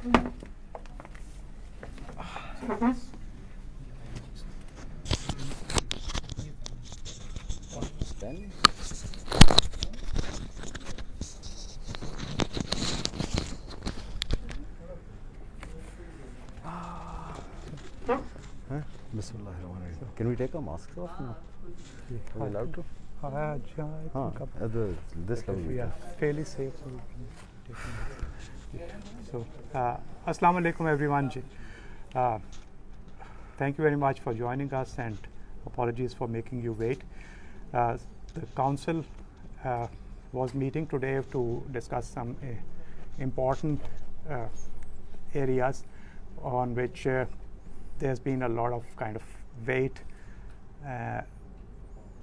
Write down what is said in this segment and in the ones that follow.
Can we take our masks off now? Are we allowed to? This level. Yeah, fairly safe. So, Assalamu alaikum everyone. Thank you very much for joining us, and apologies for making you wait. The council was meeting today to discuss some important areas on which there's been a lot of kind of weight.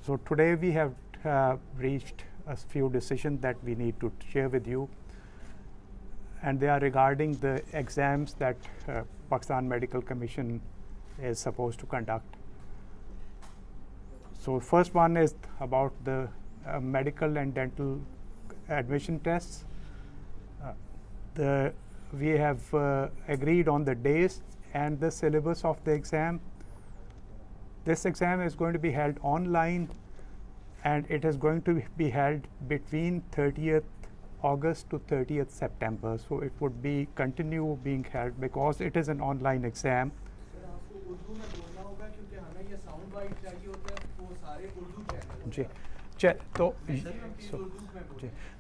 So today we have reached a few decisions that we need to share with you, and they are regarding the exams that Pakistan Medical Commission is supposed to conduct. So first one is about the medical and dental admission tests. We have agreed on the days and the syllabus of the exam. This exam is going to be held online, and it is going to be held between 30th August to 30th September. So it would be continue being held because it is an online exam.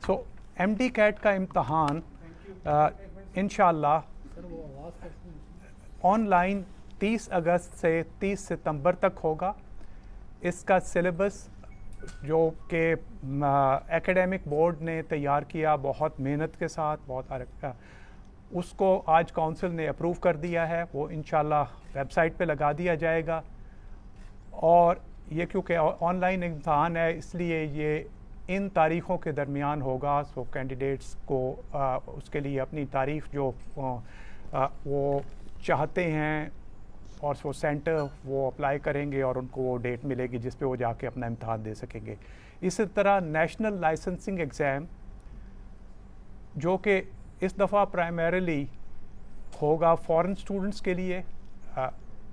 So MD CAT का इम्तहान इंशाल्लाह online 30 अगस्त से 30 सितंबर तक होगा. इसका syllabus जो कि academic board ने तैयार किया बहुत मेहनत के साथ, उसको आज काउंसिल ने अप्रूव कर दिया है. वो इंशाल्लाह वेबसाइट पे लगा दिया जाएगा. और ये क्योंकि ऑनलाइन इम्तहान है इसलिए ये इन तारीख़ों के दरमियान होगा. सो कैंडिडेट्स को उसके लिए अपनी तारीख़ जो वो चाहते हैं और वो सेंटर वो अप्लाई करेंगे और उनको वो डेट मिलेगी जिस पे वो जाके अपना इम्तहान दे सकेंगे. इसी तरह नेशनल लाइसेंसिंग एग्ज़ाम जो कि इस दफ़ा प्राइमरीली होगा फॉरेन स्टूडेंट्स के लिए,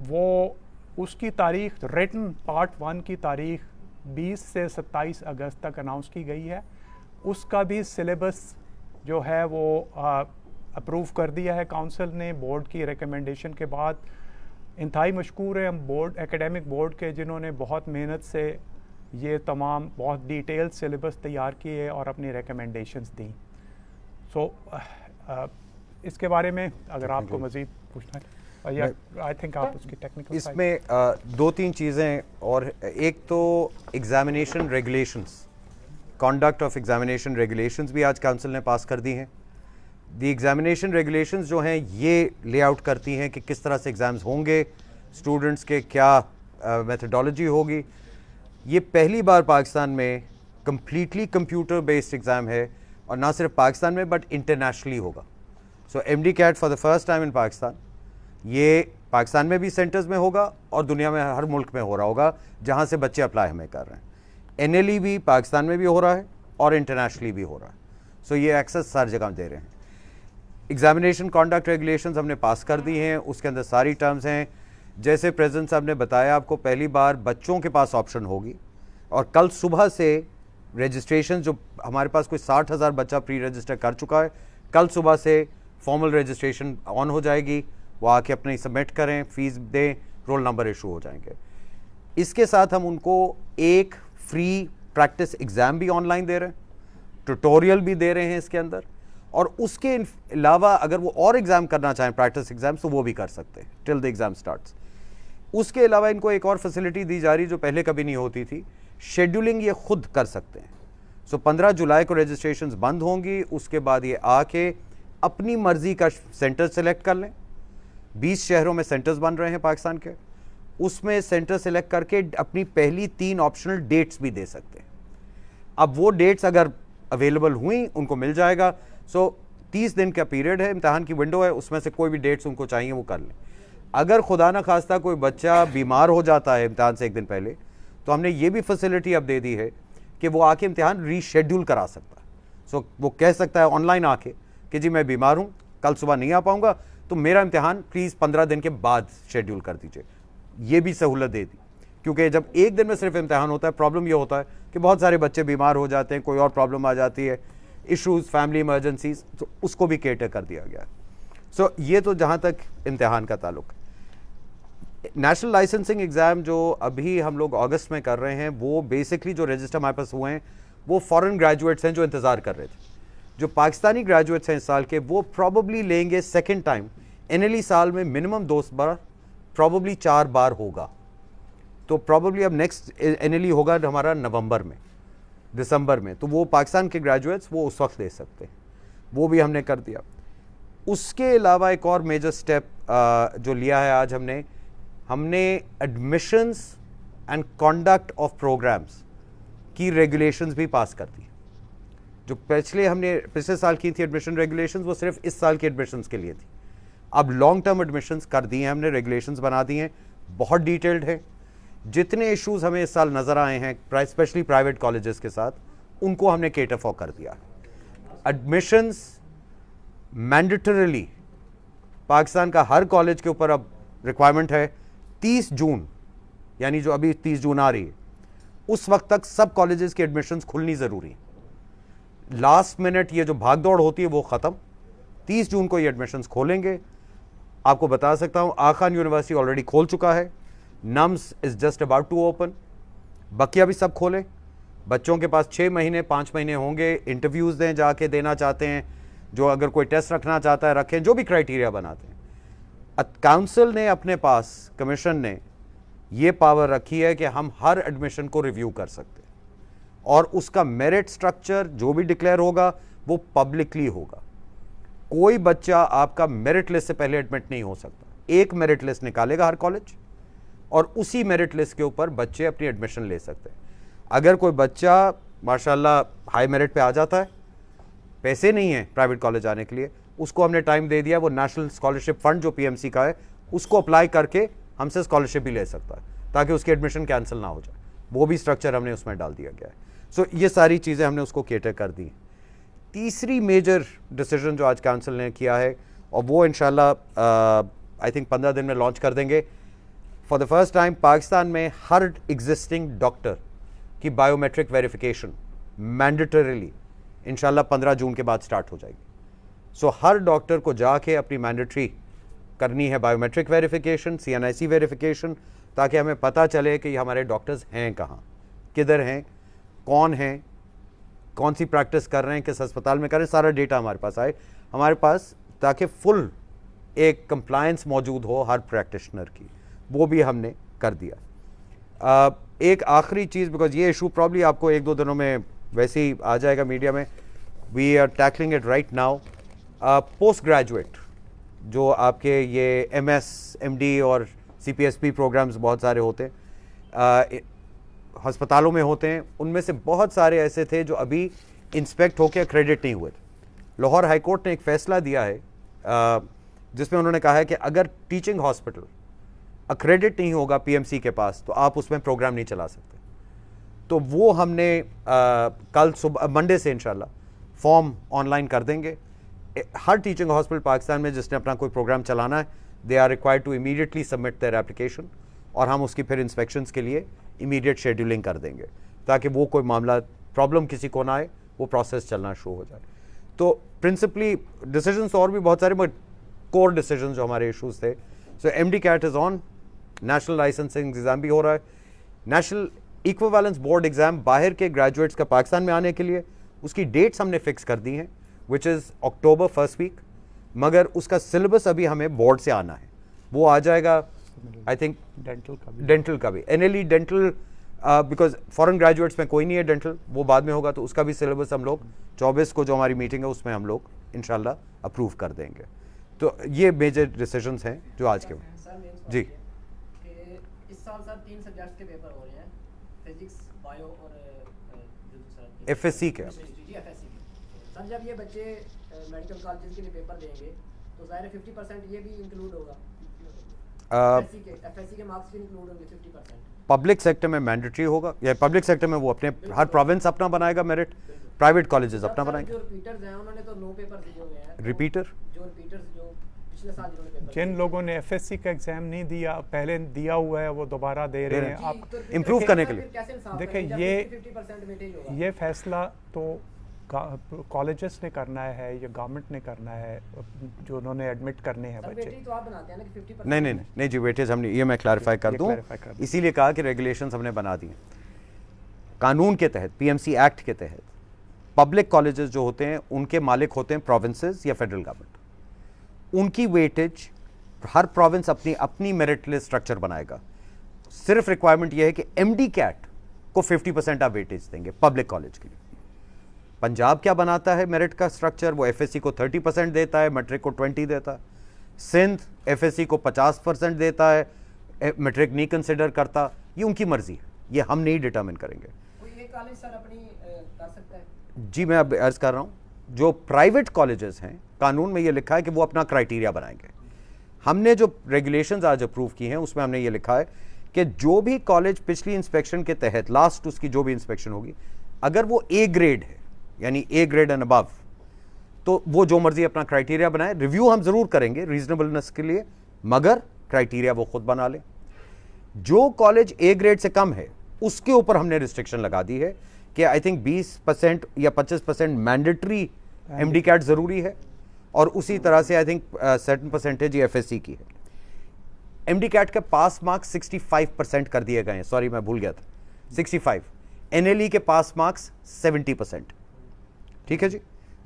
वो उसकी तारीख़ रिटन पार्ट 1 की तारीख़ 20 से 27 अगस्त तक अनाउंस की गई है. उसका भी सिलेबस जो है वो अप्रूव कर दिया है काउंसिल ने बोर्ड की रिकमेंडेशन के बाद. इंतहाई मशकूर है हम बोर्ड एकेडमिक बोर्ड के जिन्होंने बहुत मेहनत से ये तमाम बहुत डिटेल्ड सिलेबस तैयार किए और अपनी रिकमेंडेशंस दी. सो इसके बारे में अगर आपको मज़ीद पूछना है आई थिंक आप उसकी टेक्निकल इसमें 2-3 चीज़ें. और एक तो examination regulations, conduct of examination regulations भी आज काउंसिल ने पास कर दी हैं. दी एग्जामिनेशन रेगुलेशंस जो हैं ये लेआउट करती हैं कि किस तरह से एग्ज़ाम्स होंगे, स्टूडेंट्स के क्या मेथडोलॉजी होगी. ये पहली बार पाकिस्तान में कम्प्लीटली कंप्यूटर बेस्ड एग्ज़ाम है, और ना सिर्फ पाकिस्तान में बट इंटरनेशनली होगा. सो MD CAT for the first time in Pakistan, ये पाकिस्तान में भी सेंटर्स में होगा और दुनिया में हर मुल्क में हो रहा होगा जहाँ से बच्चे अप्लाई हमें कर रहे हैं. NLE भी पाकिस्तान में भी हो रहा है और इंटरनेशनली भी हो रहा है. सो ये एक्सेस हर जगह दे रहे हैं. एग्जामिनेशन कॉन्डक्ट रेगुलेशंस हमने पास कर दी हैं. उसके अंदर सारी टर्म्स हैं. जैसे प्रेसिडेंट साहब ने बताया आपको, पहली बार बच्चों के पास ऑप्शन होगी. और कल सुबह से रजिस्ट्रेशन जो हमारे पास कोई 60,000 बच्चा प्री रजिस्टर कर चुका है, कल सुबह से फॉर्मल रजिस्ट्रेशन ऑन हो जाएगी. वो आके अपनी सबमिट करें, फ़ीस दें, रोल नंबर इशू हो जाएंगे. इसके साथ हम उनको एक फ्री प्रैक्टिस एग्ज़ाम भी ऑनलाइन दे रहे हैं, ट्यूटोरियल भी दे रहे हैं इसके अंदर. और उसके अलावा अगर वो और एग्ज़ाम करना चाहें प्रैक्टिस एग्ज़ाम तो वो भी कर सकते हैं टिल द एग्ज़ाम स्टार्ट्स. उसके अलावा इनको एक और फैसिलिटी दी जा रही जो पहले कभी नहीं होती थी, शेड्यूलिंग ये खुद कर सकते हैं. सो 15 जुलाई को रजिस्ट्रेशंस बंद होंगी. उसके बाद ये आके अपनी मर्ज़ी का सेंटर सेलेक्ट कर लें. 20 शहरों में सेंटर्स बन रहे हैं पाकिस्तान के, उसमें सेंटर सेलेक्ट करके अपनी पहली 3 ऑप्शनल डेट्स भी दे सकते हैं. अब वो डेट्स अगर अवेलेबल हुई उनको मिल जाएगा. सो 30 दिन का पीरियड है, इम्तहान की विंडो है, उसमें से कोई भी डेट्स उनको चाहिए वो कर लें. अगर खुदा न खास्ता कोई बच्चा बीमार हो जाता है इम्तहान से एक दिन पहले, तो हमने ये भी फैसिलिटी अब दे दी है कि वो आके इम्तहान रीशेड्यूल करा सकता है. सो वो कह सकता है ऑनलाइन आके कि जी मैं बीमार हूँ, कल सुबह नहीं आ पाऊंगा तो मेरा इम्तिहान प्लीज़ 15 दिन के बाद शेड्यूल कर दीजिए, ये भी सहूलत दे दी। क्योंकि जब एक दिन में सिर्फ इम्तिहान होता है, प्रॉब्लम ये होता है कि बहुत सारे बच्चे बीमार हो जाते हैं, कोई और प्रॉब्लम आ जाती है, इश्यूज़, फैमिली इमरजेंसीज, तो उसको भी केटर कर दिया गया है। सो ये तो जहाँ तक इम्तिहान का ताल्लुक। नेशनल लाइसेंसिंग एग्ज़ाम जो अभी हम लोग अगस्त में कर रहे हैं, वो बेसिकली जो रजिस्टर हमारे पास हुए हैं वो फॉरेन ग्रेजुएट्स हैं जो इंतज़ार कर रहे थे। जो पाकिस्तानी ग्रेजुएट्स हैं इस साल के, वो प्रॉबली लेंगे सेकेंड टाइम। एनएलई साल में मिनिमम 2 बार, प्रॉबली 4 बार होगा। तो प्रॉबली अब नेक्स्ट एनएलई होगा हमारा नवंबर में, दिसंबर में, तो वो पाकिस्तान के ग्रेजुएट्स वो उस वक्त ले सकते हैं, वो भी हमने कर दिया। उसके अलावा एक और मेजर स्टेप जो लिया है आज हमने admissions and conduct of programmes की रेगुलेशंस भी पास कर दी। जो पिछले साल की थी एडमिशन रेगुलेशंस, वो सिर्फ इस साल के एडमिशंस के लिए थी। अब लॉन्ग टर्म एडमिशंस कर दिए हैं हमने, रेगुलेशंस बना दिए हैं, बहुत डिटेल्ड है। जितने इश्यूज हमें इस साल नज़र आए हैं स्पेशली प्राइवेट कॉलेजेस के साथ, उनको हमने केटर फॉर कर दिया। एडमिशंस मैंडेटरीली पाकिस्तान का हर कॉलेज के ऊपर अब रिक्वायरमेंट है 30 जून, यानी जो अभी 30 जून आ रही है, उस वक्त तक सब कॉलेजेस की एडमिशंस खुलनी ज़रूरी है। लास्ट मिनट ये जो भागदौड़ होती है वो ख़त्म। 30 जून को ये एडमिशंस खोलेंगे। आपको बता सकता हूँ आगा खान यूनिवर्सिटी ऑलरेडी खोल चुका है, NUMS is just about to open, बकिया भी सब खोलें। बच्चों के पास 6 महीने 5 महीने होंगे, इंटरव्यूज़ दें, जाके देना चाहते हैं, जो अगर कोई टेस्ट रखना चाहता है रखें, जो भी क्राइटेरिया बनाते हैं। काउंसिल ने अपने पास, कमीशन ने ये पावर रखी है कि हम हर एडमिशन को रिव्यू कर सकते हैं, और उसका मेरिट स्ट्रक्चर जो भी डिक्लेयर होगा वो पब्लिकली होगा। कोई बच्चा आपका मेरिट लिस्ट से पहले एडमिट नहीं हो सकता। एक मेरिट लिस्ट निकालेगा हर कॉलेज, और उसी मेरिट लिस्ट के ऊपर बच्चे अपनी एडमिशन ले सकते हैं। अगर कोई बच्चा माशाल्लाह हाई मेरिट पे आ जाता है, पैसे नहीं है प्राइवेट कॉलेज आने के लिए, उसको हमने टाइम दे दिया, वो नेशनल स्कॉलरशिप फंड जो पीएमसी का है उसको अप्लाई करके हमसे स्कॉलरशिप भी ले सकता है, ताकि उसकी एडमिशन कैंसिल ना हो जाए। वो भी स्ट्रक्चर हमने उसमें डाल दिया गया है। सो ये सारी चीज़ें हमने उसको केटर कर दी। तीसरी मेजर डिसीजन जो आज काउंसिल ने किया है, और वो इंशाल्लाह आई थिंक 15 दिन में लॉन्च कर देंगे, for the first time Pakistan में हर एग्जिस्टिंग डॉक्टर की बायोमेट्रिक वेरिफिकेशन मैंडेटरीली इंशाल्लाह 15 जून के बाद स्टार्ट हो जाएगी। सो हर डॉक्टर को जाके अपनी मैंडेटरी करनी है बायोमेट्रिक वेरिफिकेशन, CNIC वेरिफिकेशन, ताकि हमें पता चले कि हमारे डॉक्टर्स हैं कहाँ, किधर हैं, कौन हैं, कौन सी प्रैक्टिस कर रहे हैं, किस अस्पताल में कर रहे हैं, सारा डेटा हमारे पास आए हमारे पास, ताकि फुल एक कंप्लायंस मौजूद हो हर प्रैक्टिशनर की। वो भी हमने कर दिया। एक आखिरी चीज़, बिकॉज ये इशू प्रॉब्ली आपको 1-2 दिनों में वैसे ही आ जाएगा मीडिया में, we are tackling it right now. Post graduate जो आपके ये MS, MD और CPSP प्रोग्राम्स बहुत सारे होते हैं, अस्पतालों में होते हैं, उनमें से बहुत सारे ऐसे थे जो अभी इंस्पेक्ट होकर क्रेडिट नहीं हुए थे। लाहौर हाई कोर्ट ने एक फ़ैसला दिया है जिसमें उन्होंने कहा है कि अगर टीचिंग हॉस्पिटल अक्रेडिट नहीं होगा PMC के पास, तो आप उसमें प्रोग्राम नहीं चला सकते। तो वो हमने कल सुबह, मंडे से इंशाल्लाह फॉर्म ऑनलाइन कर देंगे। हर टीचिंग हॉस्पिटल पाकिस्तान में जिसने अपना कोई प्रोग्राम चलाना है, they are required to immediately submit their application, और हम उसकी फिर इंस्पेक्शंस के लिए इमीडिएट शेड्यूलिंग कर देंगे, ताकि वो कोई मामला प्रॉब्लम किसी को ना आए, वो प्रोसेस चलना शुरू हो जाए। तो प्रिंसिपली डिसीजंस और भी बहुत सारे, बट कोर डिसीजंस जो हमारे इशूज़ थे। सो MD CAT is on, national licensing exam भी हो रहा है। नेशनल इक्विवेलेंस बोर्ड एग्ज़ाम बाहर के ग्रेजुएट्स का पाकिस्तान में आने के लिए उसकी डेट्स हमने फिक्स कर दी हैं, which is October first week, मगर उसका सिलेबस अभी हमें बोर्ड से आना है, वो आ जाएगा आई थिंक। डेंटल का भी NLE dental, because foreign graduates में कोई नहीं है डेंटल, वो बाद में होगा, तो उसका भी सिलेबस हम लोग 24 को जो हमारी मीटिंग है उसमें हम लोग इंशाल्लाह अप्रूव कर देंगे। तो ये मेजर डिसीजंस हैं जो आज के जी। इस साल सर 3 सब्जेक्ट्स के पेपर हो रहे हैं, फिजिक्स, बायो और FSC के। FSC सर, जब ये बच्चे मेडिकल कॉलेजेस के लिए पेपर देंगे तो ज़ाहिर है 50% ये भी इंक्लूड होगा, FSC के मार्क्स भी इंक्लूड होंगे 50%। पब्लिक सेक्टर में मैंडेटरी होगा, या पब्लिक सेक्टर में वो अपने हर प्रोविंस अपना बनाएगा मेरिट, प्राइवेट कॉलेजेस अपना सर, बनाएंगे। जो रिपीटर्स हैं उन्होंने तो 9 पेपर दिए हुए हैं। रिपीटर जो रिपीटर्स जो पिछले साल जिन्होंने पेपर जिन लोगों ने एफएससी का एग्जाम नहीं दिया, पहले दिया हुआ है, वो दोबारा दे रहे हैं। आप improve करने के लिए। देखिए, ये फैसला तो कॉलेजेस ने करना है या गवर्नमेंट ने करना है, जो उन्होंने एडमिट करने हैं बच्चे। तो आप बनाते हैं ना कि 50%। नहीं जी, वेटेज हमने, ये मैं क्लैरिफाई कर ये दूं, clarify कर दूं। इसीलिए कहा कि रेगुलेशंस हमने बना दिए कानून के तहत, पीएमसी एक्ट के तहत। पब्लिक कॉलेजेस जो होते हैं उनके मालिक होते हैं प्रोविंसेस या फेडरल गवर्नमेंट। उनकी वेटेज, हर प्रोविंस अपनी अपनी मेरिट लिस्ट स्ट्रक्चर बनाएगा। सिर्फ रिक्वायरमेंट यह है कि एमडी कैट को 50% आप वेटेज देंगे पब्लिक कॉलेज के लिए। पंजाब क्या बनाता है मेरिट का स्ट्रक्चर, वो एफएससी को 30% देता है, मैट्रिक को 20 देता है। सिंध एफएससी को 50% देता है, मैट्रिक नहीं कंसिडर करता। ये उनकी मर्जी है, ये हम नहीं डिटरमिन करेंगे। कोई एक कॉलेज सर अपनी कर सकता है? जी मैं अब अर्ज कर रहा हूँ, जो प्राइवेट कॉलेजेस हैं कानून में ये लिखा है कि वो अपना क्राइटेरिया बनाएंगे। हमने जो रेगुलेशंस आज अप्रूव की हैं उसमें हमने ये लिखा है कि जो भी कॉलेज पिछली इंस्पेक्शन के तहत, लास्ट उसकी जो भी इंस्पेक्शन होगी, अगर वो ए ग्रेड है यानी ए ग्रेड एंड अबव, तो वो जो मर्जी अपना क्राइटेरिया बनाए। रिव्यू हम जरूर करेंगे रीजनेबलनेस के लिए, मगर क्राइटेरिया वो खुद बना ले। जो कॉलेज ए ग्रेड से कम है उसके ऊपर हमने रिस्ट्रिक्शन लगा दी है कि आई थिंक 20% या 25% मैंडेटरी एमडी कैट जरूरी है, और उसी तरह से आई थिंक सर्टेन परसेंटेज ये एफएससी की है। एमडी कैट का पास मार्क्स 65% कर दिए गए हैं, सॉरी मैं भूल गया था, 65। एनएलई के पास मार्क्स 70%, ठीक है जी।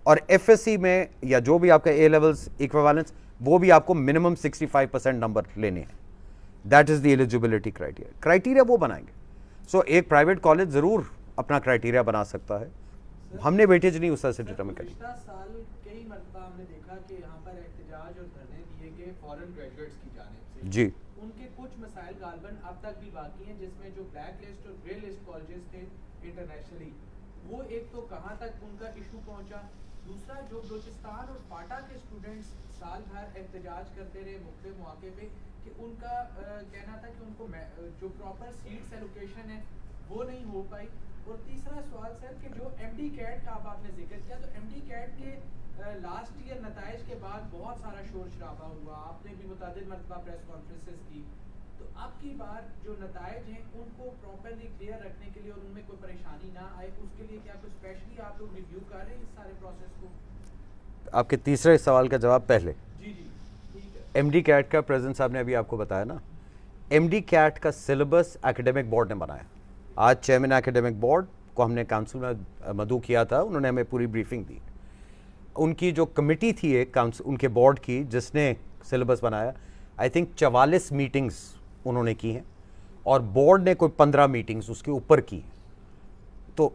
और एफएससी में या जो भी आपका ए लेवल्स इक्विवेलेंस, वो भी आपको मिनिमम 65% नंबर लेने हैं। That is the eligibility criteria वो बनाएंगे। सो एक प्राइवेट कॉलेज जरूर अपना क्राइटेरिया बना सकता है, हमने वेटेज नहीं उस तरह से डिटरमिन करी। पिछला साल कई मरतबा हमने देखा कि यहाँ पर एहतजाज और धरने दिए गए फॉरेन ग्रेजुएट्स की जानिब से। जी, उनके कुछ मसाइल गालबन अब तक भी बाकी हैं, जिसमें जो ब्लैक लिस्ट और ग्रे लिस्ट कॉलेजेस थे इंटरनेशनली, वो एक तो कहाँ तक उनका इशू पहुँचा। दूसरा, जो बलूचिस्तान और फाटा के स्टूडेंट्स साल भर एहतजाज करते रहे मुख्तलिफ मौके पे कि उनका कहना था कि उनको जो प्रॉपर सीट्स एलोकेशन है वो नहीं हो पाई। और तीसरा सवाल सर कि जो एमडी कैट का आपने जिक्र किया, तो एमडी कैट के लास्ट ईयर नताइज के बाद बहुत सारा शोर शराबा हुआ, आपने भी मुतादिद मरतबा प्रेस कॉन्फ्रेंसेस की। तो अब की बार जो नताइज हैं उनको प्रॉपरली क्लियर रखने के लिए और उनमें कोई परेशानी ना आए, उसके लिए क्या कुछ स्पेशली आप लोग रिव्यू कर रहे हैं इस सारे प्रोसेस को? आपके तीसरे सवाल का जवाब पहले। जी जी ठीक है। एमडी कैट का प्रेजेंट साहब ने अभी आपको बताया ना, एमडी कैट का सिलेबस एकेडमिक बोर्ड ने बनाया। आज चेयरमैन एकेडमिक बोर्ड को हमने काउंसिल में मदऊ किया था, उन्होंने हमें पूरी ब्रीफिंग दी। उनकी जो कमेटी थी एक काउंसिल उनके बोर्ड की जिसने सिलेबस बनाया, आई थिंक 44 मीटिंग्स उन्होंने की हैं, और बोर्ड ने कोई 15 मीटिंग्स उसके ऊपर की। तो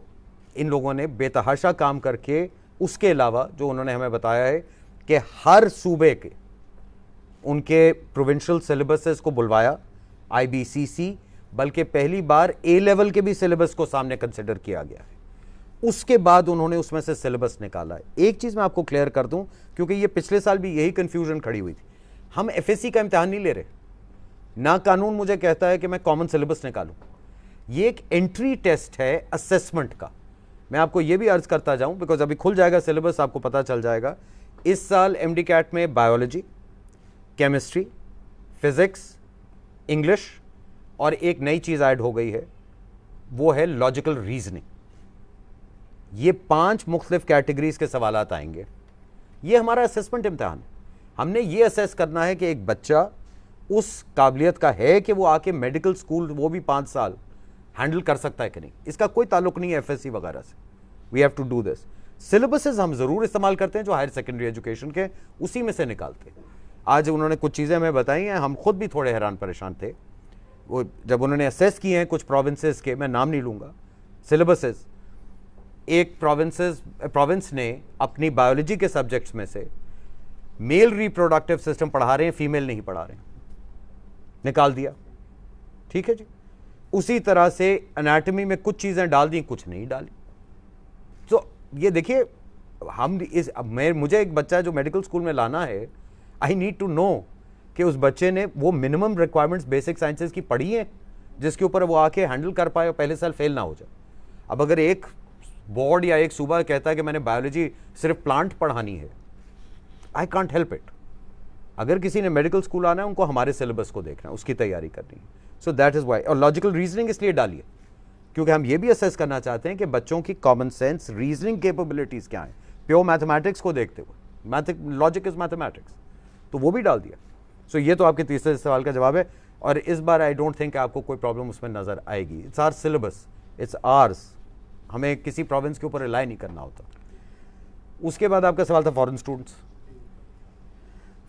इन लोगों ने बेतहाशा काम करके, उसके अलावा जो उन्होंने हमें बताया है कि हर सूबे के उनके प्रोविंशियल सिलेबसेस को बुलवाया, आईबीसीसी, बल्कि पहली बार ए लेवल के भी सिलेबस को सामने कंसिडर किया गया है। उसके बाद उन्होंने उसमें से सिलेबस निकाला है। एक चीज़ मैं आपको क्लियर कर दूं, क्योंकि ये पिछले साल भी यही कन्फ्यूजन खड़ी हुई थी। हम एफएससी का इम्तिहान नहीं ले रहे, ना कानून मुझे कहता है कि मैं कॉमन सिलेबस निकालूं। ये एक एंट्री टेस्ट है असेसमेंट का। मैं आपको ये भी अर्ज करता जाऊं, बिकॉज अभी खुल जाएगा सिलेबस, आपको पता चल जाएगा। इस साल एमडी कैट में बायोलॉजी, केमिस्ट्री, फिजिक्स, इंग्लिश और एक नई चीज़ ऐड हो गई है, वो है लॉजिकल रीजनिंग। ये 5 मुख्तलिफ कैटेगरीज के सवालात आएंगे। ये हमारा असेसमेंट इम्तिहान है। हमने ये असेस करना है कि एक बच्चा उस काबिलियत का है कि वो आके मेडिकल स्कूल, वो भी 5 साल, हैंडल कर सकता है कि नहीं। इसका कोई ताल्लुक नहीं है एफएससी वगैरह से। We have to do this. Syllabuses हम ज़रूर इस्तेमाल करते हैं जो हायर सेकेंडरी एजुकेशन के, उसी में से निकालते हैं। आज उन्होंने कुछ चीज़ें हमें बताई हैं, हम खुद भी थोड़े हैरान परेशान थे वो जब उन्होंने असेस किए हैं कुछ प्रोविंसेस के, मैं नाम नहीं लूँगा, सिलेबसेस। एक प्रोविंस ने अपनी बायोलॉजी के सब्जेक्ट्स में से मेल रिप्रोडक्टिव सिस्टम पढ़ा रहे हैं, फीमेल नहीं पढ़ा रहे हैं, निकाल दिया। ठीक है जी। उसी तरह से एनाटॉमी में कुछ चीज़ें डाल दी, कुछ नहीं डाली। तो ये देखिए, हम इस मुझे एक बच्चा जो मेडिकल स्कूल में लाना है, आई नीड टू नो कि उस बच्चे ने वो मिनिमम रिक्वायरमेंट्स बेसिक साइंसेज की पढ़ी हैं जिसके ऊपर वो आके हैंडल कर पाए और पहले साल फेल ना हो जाए। अब अगर एक बोर्ड या एक सूबा कहता है कि मैंने बायोलॉजी सिर्फ प्लांट पढ़ानी है, आई कांट हेल्प इट। अगर किसी ने मेडिकल स्कूल आना है, उनको हमारे सिलेबस को देखना है, उसकी तैयारी करनी है। So that is why. और लॉजिकल रीजनिंग इसलिए डालिए क्योंकि हम ये भी असेस करना चाहते हैं कि बच्चों की कॉमन सेंस रीजनिंग कैपेबिलिटीज क्या है, प्योर मैथमेटिक्स को देखते हुए। लॉजिक इज मैथमेटिक्स, तो वो भी डाल दिया। सो ये तो आपके तीसरे सवाल का जवाब है। और इस बार आई डोंट थिंक आपको कोई प्रॉब्लम उसमें नजर आएगी। It's our syllabus, it's ours, हमें किसी प्रोविंस के ऊपर रिलाई नहीं करना होता। उसके बाद आपका सवाल था फॉरेन स्टूडेंट्स।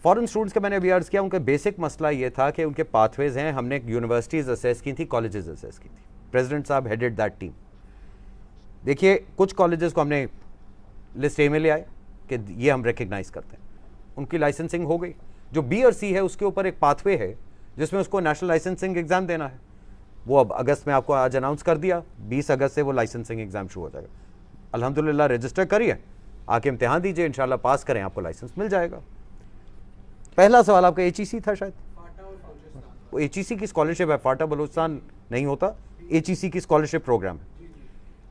फॉरेन स्टूडेंट्स का मैंने अभी अर्ज किया, उनका बेसिक मसला ये था कि उनके पाथवेज हैं। हमने यूनिवर्सिटीज असेस की थी, कॉलेजेस असेस की थी, प्रेसिडेंट साहब हेडेड दैट टीम। देखिए कुछ कॉलेजेस को हमने लिस्ट ए में ले आए कि ये हम रिकग्नाइज करते हैं, उनकी लाइसेंसिंग हो गई। जो बी और सी है उसके ऊपर एक पाथवे है जिसमें उसको नेशनल लाइसेंसिंग एग्जाम देना है, वो अब अगस्त में आपको आज अनाउंस कर दिया, 20 अगस्त से वो लाइसेंसिंग एग्जाम शुरू हो जाएगा। अल्हम्दुलिल्लाह रजिस्टर करिए, आके इम्तिहान दीजिए, इंशाल्लाह पास करें, आपको लाइसेंस मिल जाएगा। पहला सवाल आपका एचईसी था शायद, वो एचईसी की स्कॉलरशिप है, फाटा बलूचिस्तान नहीं होता, एचईसी की स्कॉलरशिप प्रोग्राम है।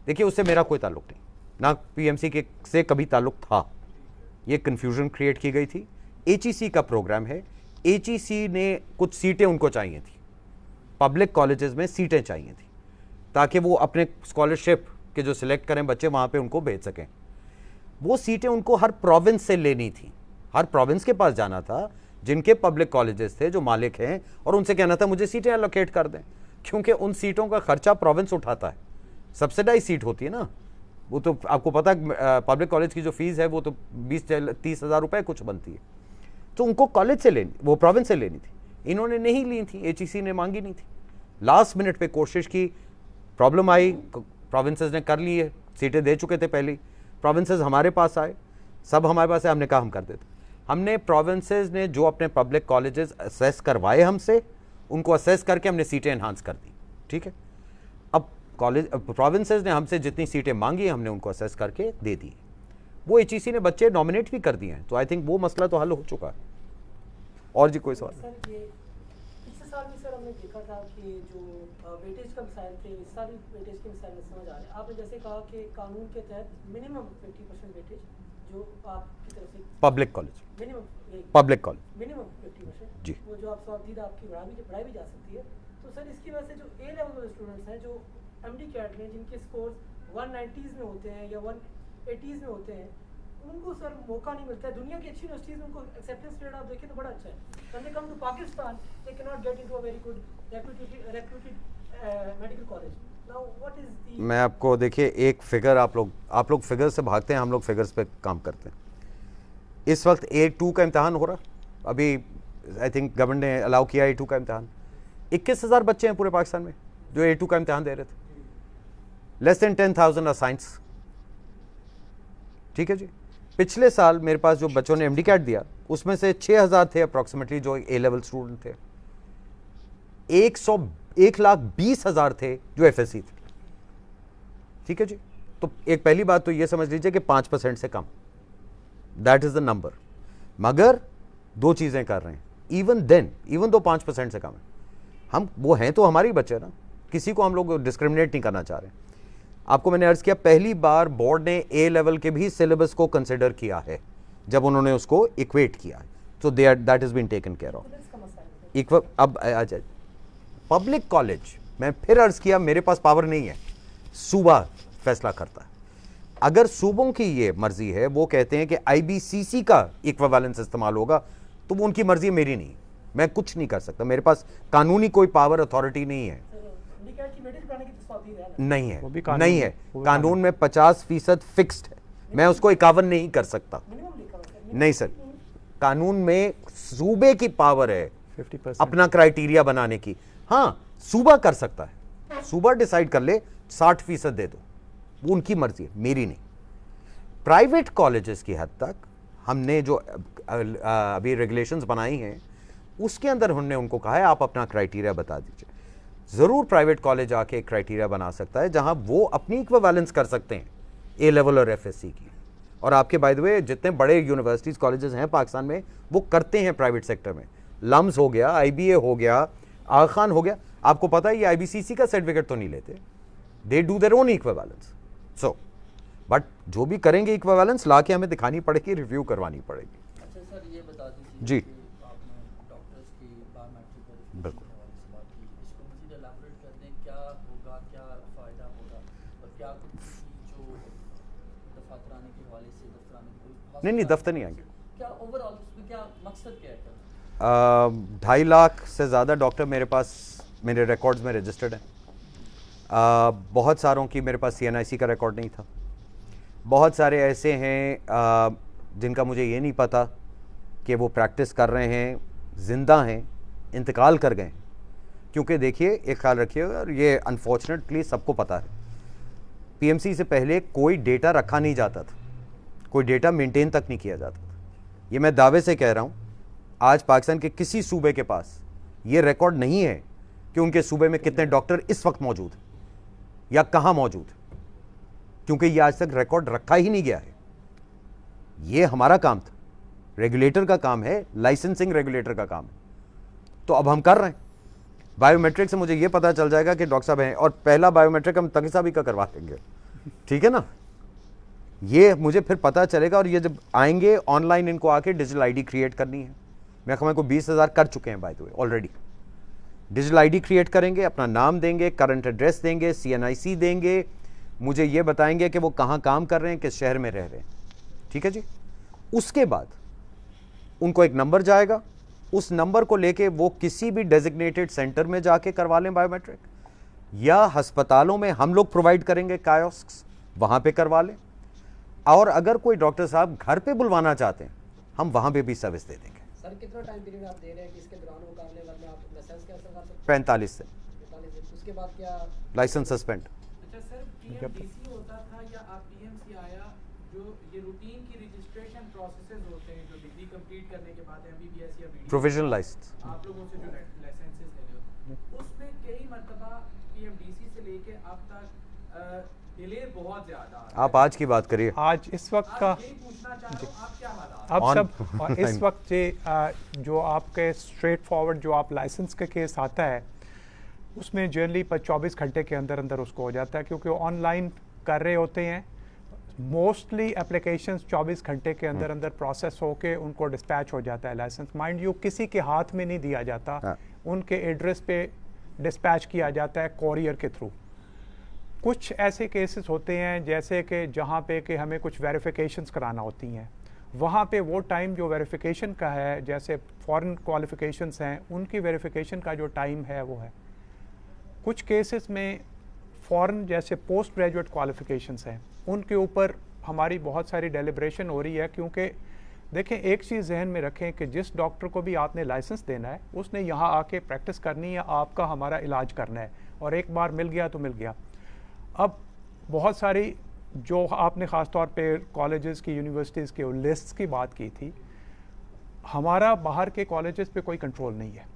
देखिए उससे मेरा कोई ताल्लुक नहीं, ना पीएमसी के से कभी ताल्लुक था, ये कन्फ्यूजन क्रिएट की गई थी। एचईसी का प्रोग्राम है, एचईसी ने कुछ सीटें उनको चाहिए थी, पब्लिक कॉलेजेस में सीटें चाहिए थी ताकि वो अपने स्कॉलरशिप के जो सिलेक्ट करें बच्चे वहाँ पे उनको भेज सकें। वो सीटें उनको हर प्रोविंस से लेनी थी, हर प्रोविंस के पास जाना था जिनके पब्लिक कॉलेजेस थे, जो मालिक हैं, और उनसे कहना था मुझे सीटें एलोकेट कर दें, क्योंकि उन सीटों का खर्चा प्रोविंस उठाता है, सब्सिडाइज सीट होती है ना। वो तो आपको पता है पब्लिक कॉलेज की जो फीस है वो तो 20-30 हज़ार रुपये कुछ बनती है, तो उनको कॉलेज से लेनी, वो प्रोविंस से लेनी थी। इन्होंने नहीं ली थी, एचईसी ने मांगी नहीं थी। लास्ट मिनट पे कोशिश की, प्रॉब्लम आई, प्रोविंसेस ने कर ली है, सीटें दे चुके थे पहले, प्रोविंसेस हमारे पास आए, सब हमारे पास है, हमने कहा हम कर देते। हमने प्रोविंसेस ने जो अपने पब्लिक कॉलेजेस असेस करवाए हमसे, उनको असेस करके हमने सीटें एनहांस कर दी, ठीक है। अब प्रोविंसेस ने हमसे जितनी सीटें मांगी हमने उनको असेस करके दे दी, वो एचईसी ने बच्चे नॉमिनेट भी कर दिए हैं, तो आई थिंक वो मसला तो हल हो चुका है। और जी कोई सवाल? सर ये पिछले साल भी सर हमने देखा था कि जो वेटेज का मिसाइल थे, इस साल भी वेटेज के मिसाइल में समझ आ रहे हैं। आपने जैसे कहा कि कानून के तहत मिनिमम 50% वेटेज जो आपकी तरफ से public college, minimum public college minimum 50% जी, वो जो आप सौदीद आपकी बढ़ाई भी जा सकती है। तो सर इसकी वजह से जो ए लेवल वाले स्टूडेंट्स हैं जो एमडी कैट में जिनके स्कोर्स 190s में होते हैं या 180s में होते हैं, उनको सर मौका नहीं मिलता है। दुनिया की अच्छी यूनिवर्सिटीज में उनको एक्सेप्टेंस रेट आप देखें तो बड़ा अच्छा है। When they come to Pakistan they can not get into a very good reputed medical college. Now what is the, मैं आपको देखिए एक फिगर, आप लोग फिगर से भागते हैं, हम लोग फिगर्स पे काम करते हैं। इस वक्त A2 का इम्तहान हो रहा, अभी आई थिंक गवर्नमेंट ने अलाउ किया A2 का इम्तहान। 21,000 बच्चे हैं पूरे पाकिस्तान में जो A2 का इम्तहान दे रहे थे, लेस देन 10,000 आर साइंस, ठीक है जी। पिछले साल मेरे पास जो बच्चों ने एमडी कैट दिया उसमें से 6,000 थे अप्रॉक्सीमेटली जो ए लेवल स्टूडेंट थे, 1,20,000 थे जो एफएससी थे, ठीक है जी। तो एक पहली बात तो ये समझ लीजिए कि 5% से कम, दैट इज द नंबर। मगर दो चीजें कर रहे हैं, इवन दो 5% से कम है, हम वो हैं तो हमारे ही बच्चे ना, किसी को हम लोग डिस्क्रिमिनेट नहीं करना चाह रहे। आपको मैंने अर्ज किया पहली बार बोर्ड ने ए लेवल के भी सिलेबस को कंसिडर किया है जब उन्होंने उसको इक्वेट किया है, तो that is been taken care of. अब आ जाए पब्लिक कॉलेज, मैं फिर अर्ज किया मेरे पास पावर नहीं है, सूबा फैसला करता है। अगर सूबों की ये मर्जी है, वो कहते हैं कि आईबीसीसी का इक्विवेलेंस इस्तेमाल होगा, तो वो उनकी मर्जी है, मेरी नहीं, मैं कुछ नहीं कर सकता, मेरे पास कानूनी कोई पावर अथॉरिटी नहीं है, नहीं है, नहीं है। कानून में 50% फिक्स्ड है, मैं उसको 51 नहीं कर सकता, नहीं सर। कानून में सूबे की पावर है 50% अपना क्राइटेरिया बनाने की। हाँ, सूबा कर सकता है, सूबा डिसाइड कर ले 60% दे दो, वो उनकी मर्जी है, मेरी नहीं। प्राइवेट कॉलेजेस की हद तक हमने जो अभी रेगुलेशंस बनाई हैं उसके अंदर हमने उनको कहा है आप अपना क्राइटेरिया बता दीजिए। ज़रूर प्राइवेट कॉलेज आके एक क्राइटेरिया बना सकता है जहां वो अपनी इक्विवेलेंस कर सकते हैं ए लेवल और एफएससी की। और आपके बाय द वे जितने बड़े यूनिवर्सिटीज़ कॉलेजेस हैं पाकिस्तान में वो करते हैं प्राइवेट सेक्टर में, लम्स हो गया, आईबीए हो गया, आगा खान हो गया। आपको पता है ये आईबीसीसी का सर्टिफिकेट तो नहीं लेते, they do their own equivalence. So but जो भी करेंगे इक्विवेलेंस ला के हमें दिखानी पड़ेगी, रिव्यू करवानी पड़ेगी। अच्छा सर, ये बता दीजिए जी। कि आपने डॉक्टर्स की बायोमेट्रिक वेरिफिकेशन बिल्कुल। के हवाले से बात की, इसको मज़ीद एलाबोरेट कर दें, क्या होगा, क्या फ़ायदा होगा और क्या कुछ जो दफातर आने के हवाले से दफ्तर आने की नहीं, दफ्तर नहीं आएंगे। क्या ओवरऑल उसमें क्या मकसद क्या है? 2.5 लाख से ज़्यादा डॉक्टर मेरे पास मेरे रिकॉर्ड्स में रजिस्टर्ड हैं। बहुत सारों की मेरे पास CNIC का रिकॉर्ड नहीं था। बहुत सारे ऐसे हैं जिनका मुझे ये नहीं पता कि वो प्रैक्टिस कर रहे हैं, ज़िंदा हैं, इंतकाल कर गए। क्योंकि देखिए, एक ख्याल रखिए, और ये अनफॉर्चुनेटली सबको पता है, PMC से पहले कोई डेटा रखा नहीं जाता था, कोई डेटा मेंटेन तक नहीं किया जाता था। ये मैं दावे से कह रहा हूँ, आज पाकिस्तान के किसी सूबे के पास ये रिकॉर्ड नहीं है कि उनके सूबे में कितने डॉक्टर इस वक्त मौजूद हैं या कहाँ मौजूद हैं, क्योंकि ये आज तक रिकॉर्ड रखा ही नहीं गया है। ये हमारा काम था, रेगुलेटर का काम है, लाइसेंसिंग रेगुलेटर का काम है, तो अब हम कर रहे हैं। बायोमेट्रिक से मुझे ये पता चल जाएगा कि डॉक्टर साहब हैं, और पहला बायोमेट्रिक हम तकी साहब ही का करवा देंगे, ठीक है ना। ये मुझे फिर पता चलेगा, और ये जब आएंगे ऑनलाइन, इनको आके डिजिटल ID क्रिएट करनी है। मैं कहूँ को 20,000 कर चुके हैं bye the way already. Digital ID create करेंगे, अपना नाम देंगे, करंट एड्रेस देंगे, CNIC देंगे, मुझे ये बताएंगे कि वो कहाँ काम कर रहे हैं, किस शहर में रह रहे हैं, ठीक है जी। उसके बाद उनको एक नंबर जाएगा, उस नंबर को लेके वो किसी भी डेजिग्नेटेड सेंटर में जाके करवा लें बायोमेट्रिक, या अस्पतालों में हम लोग प्रोवाइड करेंगे कायोस्क्स, वहाँ पे करवा लें। और अगर कोई डॉक्टर साहब घर पे बुलवाना चाहते हैं, हम वहाँ पे भी सर्विस दे देंगे। सर कितना टाइम पीरियड आप दे रहे हैं कि इसके दौरान वो करने वाले आप लाइसेंस कैंसिल कर सकते 45 से हैं? 45 दिन। उसके बाद क्या? Licence suspend. अच्छा सर, PMDC होता था या आप PMC आया, जो ये रूटीन की रजिस्ट्रेशन प्रोसेसेस होते हैं, जो डिग्री कंप्लीट करने के बाद MBBS या BD प्रोविजनल लाइसेंस, आप लोगों से जो लाइसेंसेस ले रहे हो, उसमें कई मरतबा PMDC से लेके अब तक डिले बहुत ज्यादा आ रहा है। आप आज की बात करिए। आज इस वक्त का आज यही पूछना चाह रहा हूँ, आप क्या हालात? अब On- सब और इस वक्त जो आपके स्ट्रेट फॉरवर्ड जो आप लाइसेंस का केस आता है, उसमें जनरली 24 घंटे के अंदर अंदर उसको हो जाता है, क्योंकि ऑनलाइन कर रहे होते हैं। मोस्टली एप्लीकेशंस 24 घंटे के अंदर अंदर प्रोसेस होके उनको डिस्पैच हो जाता है लाइसेंस। माइंड यू, किसी के हाथ में नहीं दिया जाता, हाँ। उनके एड्रेस पे डिस्पैच किया जाता है कोरियर के थ्रू। कुछ ऐसे केसेस होते हैं जैसे कि जहाँ पे कि हमें कुछ वेरिफिकेशंस कराना होती हैं, वहाँ पे वो टाइम जो वेरिफिकेशन का है, जैसे फॉरेन क्वालिफिकेशंस हैं, उनकी वेरिफिकेशन का जो टाइम है वो है। कुछ केसेस में फॉरेन जैसे पोस्ट ग्रेजुएट क्वालिफिकेशंस हैं, उनके ऊपर हमारी बहुत सारी डेलिब्रेशन हो रही है, क्योंकि देखें, एक चीज़ जहन में रखें कि जिस डॉक्टर को भी आपने लाइसेंस देना है, उसने यहाँ आके प्रैक्टिस करनी है, आपका हमारा इलाज करना है, और एक बार मिल गया तो मिल गया। अब बहुत सारी जो आपने ख़ास तौर पे कॉलेजेस की, यूनिवर्सिटीज़ के लिस्ट्स की बात की थी, हमारा बाहर के कॉलेजेस पे कोई कंट्रोल नहीं है।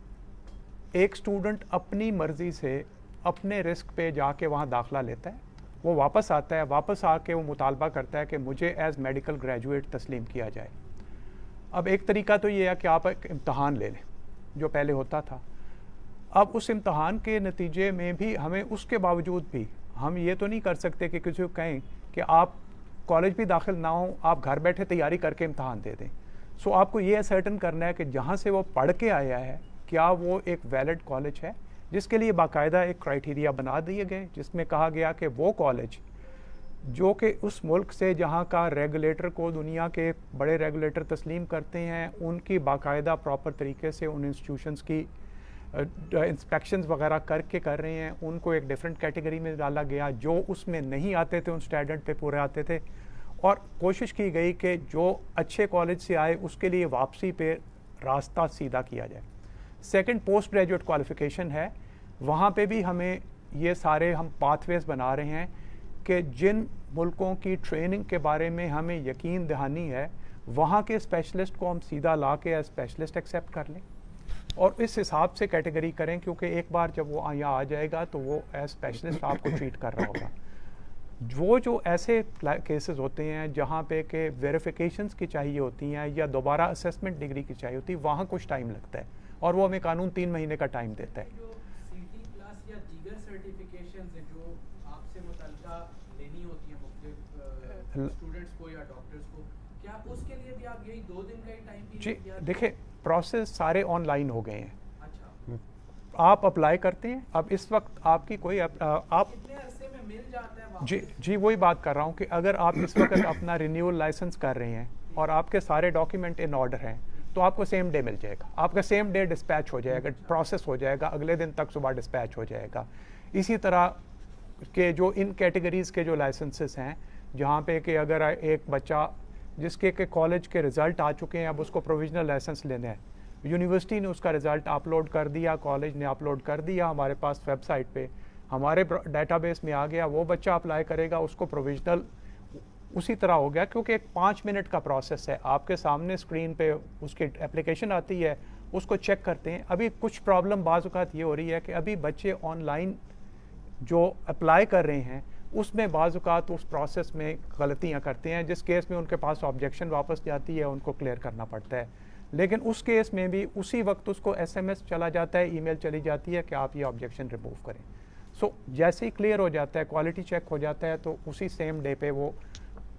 एक स्टूडेंट अपनी मर्ज़ी से अपने रिस्क पे जाके वहाँ दाखिला लेता है, वो वापस आता है, वापस आके वो मुतालबा करता है कि मुझे एज़ मेडिकल ग्रेजुएट तस्लीम किया जाए। अब एक तरीका तो ये है कि आप एक इम्तहान ले लें, जो पहले होता था। अब उस इम्तहान के नतीजे में भी हमें, उसके बावजूद भी हम ये तो नहीं कर सकते कि किसी को कहें कि आप कॉलेज भी दाखिल ना हो, आप घर बैठे तैयारी करके इम्तहान दे दें। सो आपको ये सर्टन करना है कि जहाँ से वो पढ़ के आया है, क्या वो एक वैलिड कॉलेज है, जिसके लिए बाकायदा एक क्राइटेरिया बना दिए गए, जिसमें कहा गया कि वो कॉलेज जो कि उस मुल्क से जहाँ का रेगुलेटर को दुनिया के बड़े रेगुलेटर तस्लीम करते हैं, उनकी बाकायदा प्रॉपर तरीके से उन इंस्टीट्यूशंस की इंस्पेक्शंस वगैरह करके कर रहे हैं, उनको एक डिफरेंट कैटेगरी में डाला गया। जो उसमें नहीं आते थे उन स्टैंडर्ड पे पूरे आते थे, और कोशिश की गई कि जो अच्छे कॉलेज से आए उसके लिए वापसी पे रास्ता सीधा किया जाए। सेकंड, पोस्ट ग्रेजुएट क्वालिफ़िकेशन है, वहाँ पे भी हमें ये सारे हम पाथवेज बना रहे हैं कि जिन मुल्कों की ट्रेनिंग के बारे में हमें यकीन दहानी है, वहाँ के स्पेशलिस्ट को हम सीधा ला के एज स्पेशलिस्ट एक्सेप्ट कर लें और इस हिसाब से कैटेगरी करें, क्योंकि एक बार जब वो यहाँ आ जाएगा तो वो एज स्पेशलिस्ट आपको ट्रीट कर रहा होगा। वो जो ऐसे केसेस होते हैं जहाँ पे के वेरिफिकेशंस की चाहिए होती हैं या दोबारा असेसमेंट डिग्री की चाहिए होती है, वहाँ कुछ टाइम लगता है, और वो हमें कानून 3 महीने का टाइम देता है। जो CT प्लस या दीगर सर्टिफिकेशंस हैं जो आपसे मुतल्लिका लेनी होती हैं मुख्तलिफ स्टूडेंट्स को या डॉक्टर्स को, क्या उसके लिए भी आप यही 2 दिन का ही टाइम जी पीरियड? देखिए, प्रोसेस सारे ऑनलाइन हो गए हैं। अच्छा, आप अप्लाई करते हैं, अब इस वक्त आपकी कोई आप कितने अरसे में मिल जाता है वापस? जी वही बात कर रहा हूँ कि अगर आप इस वक्त अपना रिन्यूअल लाइसेंस कर रहे हैं और आपके सारे डॉक्यूमेंट इन ऑर्डर हैं, तो आपको सेम डे मिल जाएगा, आपका सेम डे डिस्पैच हो जाएगा, प्रोसेस हो जाएगा, अगले दिन तक सुबह डिस्पैच हो जाएगा। इसी तरह के जो इन कैटेगरीज़ के जो लाइसेंसेस हैं, जहाँ पे कि अगर एक बच्चा जिसके के कॉलेज के रिज़ल्ट आ चुके हैं, अब उसको प्रोविजनल लाइसेंस लेना है, यूनिवर्सिटी ने उसका रिज़ल्ट अपलोड कर दिया, कॉलेज ने अपलोड कर दिया हमारे पास वेबसाइट पे, हमारे डेटाबेस में आ गया, वो बच्चा अप्लाई करेगा, उसको प्रोविजनल उसी तरह हो गया, क्योंकि एक 5 मिनट का प्रोसेस है, आपके सामने स्क्रीन पे उसकी एप्लीकेशन आती है, उसको चेक करते हैं। अभी कुछ प्रॉब्लम बाज़ औक़ात ये हो रही है कि अभी बच्चे ऑनलाइन जो अप्लाई कर रहे हैं उसमें बाज़ औक़ात उस प्रोसेस में गलतियां करते हैं, जिस केस में उनके पास ऑब्जेक्शन वापस जाती है, उनको क्लियर करना पड़ता है। लेकिन उस केस में भी उसी वक्त उसको SMS चला जाता है, ईमेल चली जाती है कि आप ये ऑब्जेक्शन रिमूव करें। सो जैसे ही क्लियर हो जाता है, क्वालिटी चेक हो जाता है, तो उसी सेम डे पे वो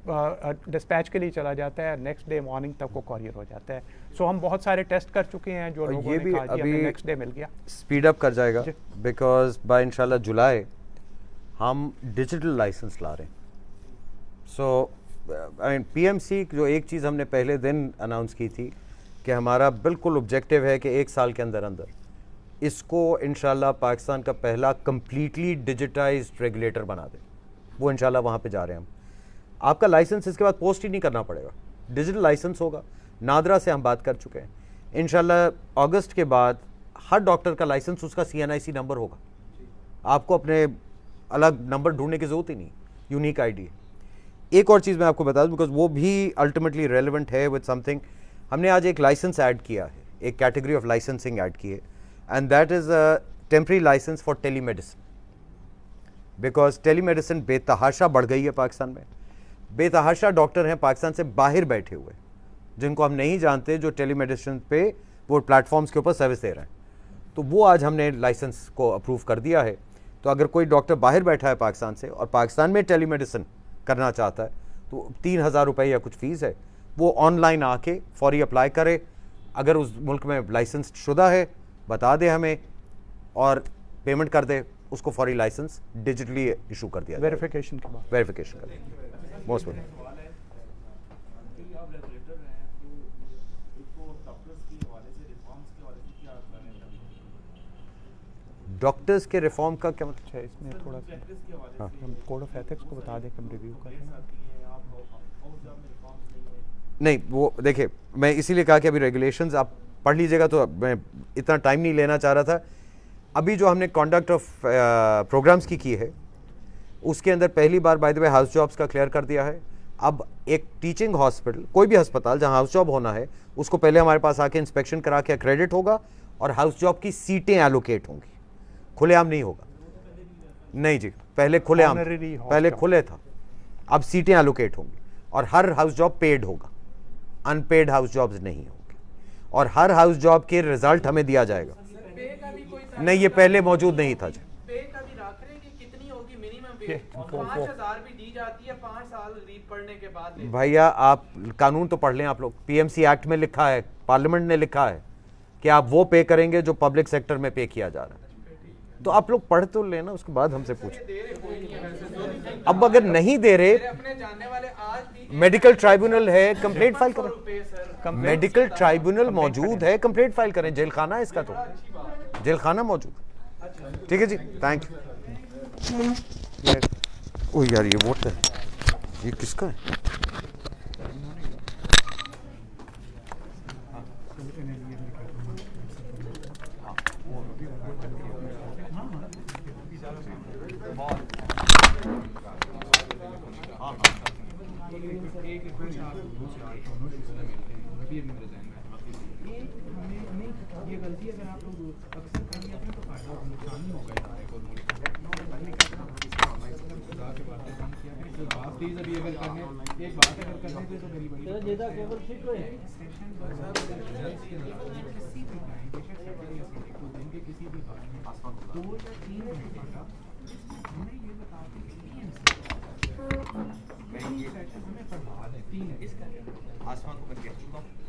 डिस्पैच के लिए चला जाता है, नेक्स्ट डे मॉर्निंग तक वो कॉरियर हो जाता है। सो हम बहुत सारे टेस्ट कर चुके हैं, जो लोगों ये ने भी कहा जी अभी हमें नेक्स्ट डे मिल गया। स्पीड अप कर जाएगा, बिकॉज बाय इंशाल्लाह जुलाई हम डिजिटल लाइसेंस ला रहे हैं। सो आई मीन PMC जो एक चीज़ हमने पहले दिन अनाउंस की थी कि हमारा बिल्कुल ऑब्जेक्टिव है कि 1 साल के अंदर अंदर इसको इंशाल्लाह पाकिस्तान का पहला कंप्लीटली डिजिटाइज्ड रेगुलेटर बना दें। वो इंशाल्लाह वहाँ पे जा रहे हैं हम। आपका लाइसेंस इसके बाद पोस्ट ही नहीं करना पड़ेगा, डिजिटल लाइसेंस होगा। नादरा से हम बात कर चुके हैं, इंशाल्लाह अगस्त के बाद हर डॉक्टर का लाइसेंस उसका CNIC नंबर होगा, आपको अपने अलग नंबर ढूंढने की ज़रूरत ही नहीं, यूनिक ID है। एक और चीज़ मैं आपको बता दूं, बिकॉज वो भी अल्टीमेटली रेलिवेंट है विद समथिंग। हमने आज एक लाइसेंस ऐड किया है, एक कैटेगरी ऑफ लाइसेंसिंग ऐड की है, and that is a temporary licence for telemedicine. Because telemedicine बेतहाशा बढ़ गई है पाकिस्तान में। बेतहाशा डॉक्टर हैं पाकिस्तान से बाहर बैठे हुए, जिनको हम नहीं जानते, जो टेलीमेडिसिन पे वो प्लेटफॉर्म्स के ऊपर सर्विस दे रहे हैं। तो वो आज हमने लाइसेंस को अप्रूव कर दिया है। तो अगर कोई डॉक्टर बाहर बैठा है पाकिस्तान से और पाकिस्तान में टेलीमेडिसिन करना चाहता है, तो 3000 रुपये या कुछ फ़ीस है, वो ऑनलाइन आके फौरी अप्लाई करे। अगर उस मुल्क में लाइसेंस शुदा है बता दे हमें और पेमेंट कर दे, उसको फौरी लाइसेंस डिजिटली इशू कर दिया, वेरिफिकेशन के बाद वेरिफिकेशन कर दिया। Most welcome. डॉक्टर्स के रिफॉर्म का क्या मतलब? अच्छा, इसमें थोड़ा सा हम कोड ऑफ एथिक्स को बता दें कि हम रिव्यू कर रहे हैं। नहीं, वो देखिए, मैं इसीलिए कहा कि अभी रेगुलेशंस आप पढ़ लीजिएगा, तो मैं इतना टाइम नहीं लेना चाह रहा था। अभी जो हमने कॉन्डक्ट ऑफ प्रोग्राम्स की है, उसके अंदर पहली बार by the way house jobs का क्लियर कर दिया है। अब एक टीचिंग हॉस्पिटल, कोई भी अस्पताल जहां हाउस जॉब होना है, उसको पहले हमारे पास आके इंस्पेक्शन करा के क्रेडिट होगा और हाउस जॉब की सीटें एलोकेट होंगी, खुलेआम नहीं होगा। नहीं जी, पहले खुलेआम, पहले खुले था, अब सीटें एलोकेट होंगी और हर हाउस जॉब पेड होगा, अनपेड हाउस जॉब्स नहीं होंगे। और हर हाउस जॉब के रिजल्ट हमें दिया जाएगा। नहीं, ये पहले मौजूद नहीं था जी। पे का भी रख रहे हैं कि कितनी होगी मिनिमम पे? 5000 भी दी जाती है 5 साल पढ़ने के बाद। भैया आप कानून तो पढ़ लें आप लोग। PMC एक्ट में लिखा है, पार्लियामेंट ने लिखा है कि आप वो पे करेंगे जो पब्लिक सेक्टर में पे किया जा रहा है। तो आप लोग पढ़ तो लेना, उसके बाद हमसे पूछें। अब अगर नहीं दे रहे, अपने जानने वाले आज भी मेडिकल ट्राइब्यूनल है, कंप्लेंट फाइल करें। मेडिकल ट्राइब्यूनल मौजूद है, कंप्लेंट फाइल करें। जेल खाना है इसका, तो जेल खाना मौजूद। ठीक है जी, थैंक यू। ओ यार, ये वोट है, ये किसका है? ये गलती अगर आप लोग अक्सर करेंगे तो फायदा और नुकसान नहीं होगा। प्लीज अभी अगर करने एक बात अगर करने थे तो बड़ी बड़ी केवल ठीक रहे किसी भी बात में 2 या 3 घंटे का हमें ये बताते हैं आसमान को मैं कह चुका हूँ